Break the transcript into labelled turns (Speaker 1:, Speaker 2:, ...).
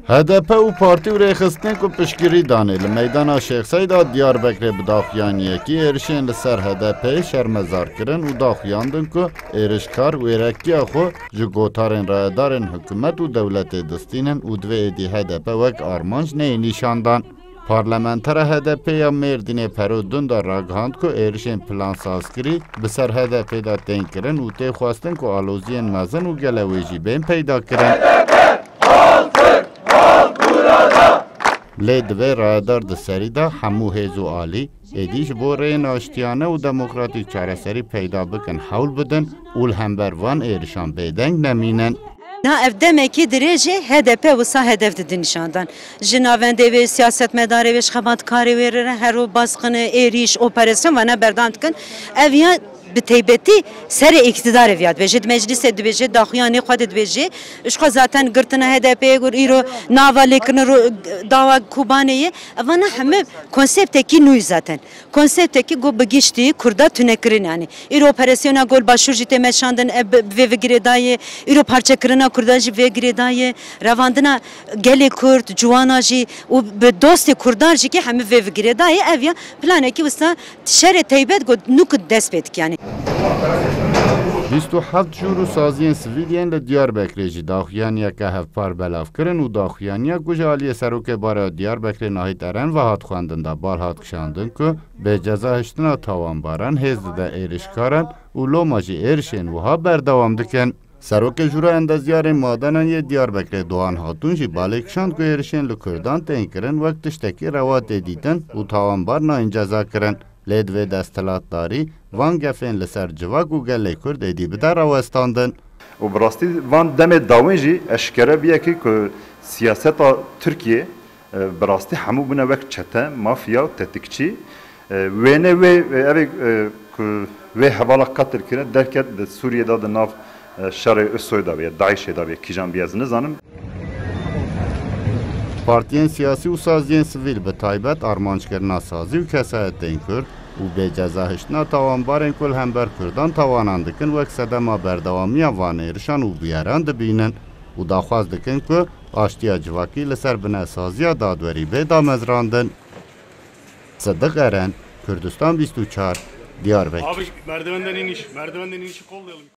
Speaker 1: HDP û partî û rêxistinên ku piştgirî danê li meydana Şêx Seyda Diyarbekirê bi daxuyaniyekî êrişên li ser HDP'yê şermezar kirin û daxuyandin ku êrişkar wêrekiya xwe ji gotarên rayedarên hikûmet û dewletê distînin û divê êdî HDP wek armanc neyê nîşandan. Parlamentera HDP ya Mêrdînê Perûdin da ragihand ku êrişên plansazkirî bi ser HDP da tên kirin û tê xwestin ku aloziyên mezin û gelewê jî bên peyda kirin. Lê divê rayedar di serî de hemû hêz û alî êdî ji bo rêyên aştiyane û demokratîk çareserî peyda bikin hewl bidin û li hember van êrişan bêdeng nemînin.
Speaker 2: Na ev demekî dirêjê HDP wisa hedef didin nîşandan. Ji navendê wê siyasetmedarê wê xebatkarê wê re her û baskını, êriş, operasyon vana berdam dikin. Ev ya bi taybetî serê iktidarê viyad dibêje, di meclisê dibêje, daxuyanê xwe dibêje. Ji zaten girtina HDP'ye gur îro nava lêkirina dawa Kobaniyê. Evana heme konseptekî nû zaten. Konseptekî got bi giştî Kurda tunekirin yani. İro operasyona gol başûr jî tê meşandin vê girêdayê, îro parçekirina Kurda jî vê girêdayê, revandina gelê Kurd, ciwana jî û bi dostê Kurdan jî ki heme vê girêdayê ev ya planekî wisa şerê taybet got nû dest pê dik yani.
Speaker 1: 27 jûr û saziyên sivîliyên li Diyarbekirê jî daxuyaniyeke hevpar belav kirin û daxuyaniya ku ji aliyê Serokê Bareya Diyarbekirê Nahît Eren ve hat xwendin da bar hat kişandin ku bê ceza hiştina tawanbaran hêz dide êrişkaran û loma jî êrişên wiha berdewam dikin. Serokê Jûra Endezyarên Madenan yê Diyarbekirê Doğan Hatun jî balê kişand ku êrişên li Kurdan tên kirin wek tiştekî rewatê dîtin û tawanbar nayên ceza kirin. Lê divê desthilatdarî van gefên li ser civak û gelê Kurd êdî bide rawestandin.
Speaker 3: û bi rastî van demê dawên jî eşkere biyekî ku siyaseta Tirkiye bi rastî hemû bune wek çete, mafya, tetikçî wêne wê evê ku wê hevala qetil kirin derket di Sûriyê di nav şerê ISO'yê da bêye, Daişê da bêye, kîjan bêye ez nizanim.
Speaker 1: Partiyên siyasî û saziyên sivîl bi taybet armançkirina sazî û kesayetên Kurd û bêceza hiştina tawanbarên ku li hember Kurdan tawanan dikin wek sedema berdewamiya van êrişan û bûyeran dibînin û daxwaz dikin ku aştiya civakî li ser binêsaziya dadwerî bê damezrandin. Sıddık Eren, Kürdistan 24, Diyarbakır.
Speaker 4: Abi merdivenden iniş kollayalım.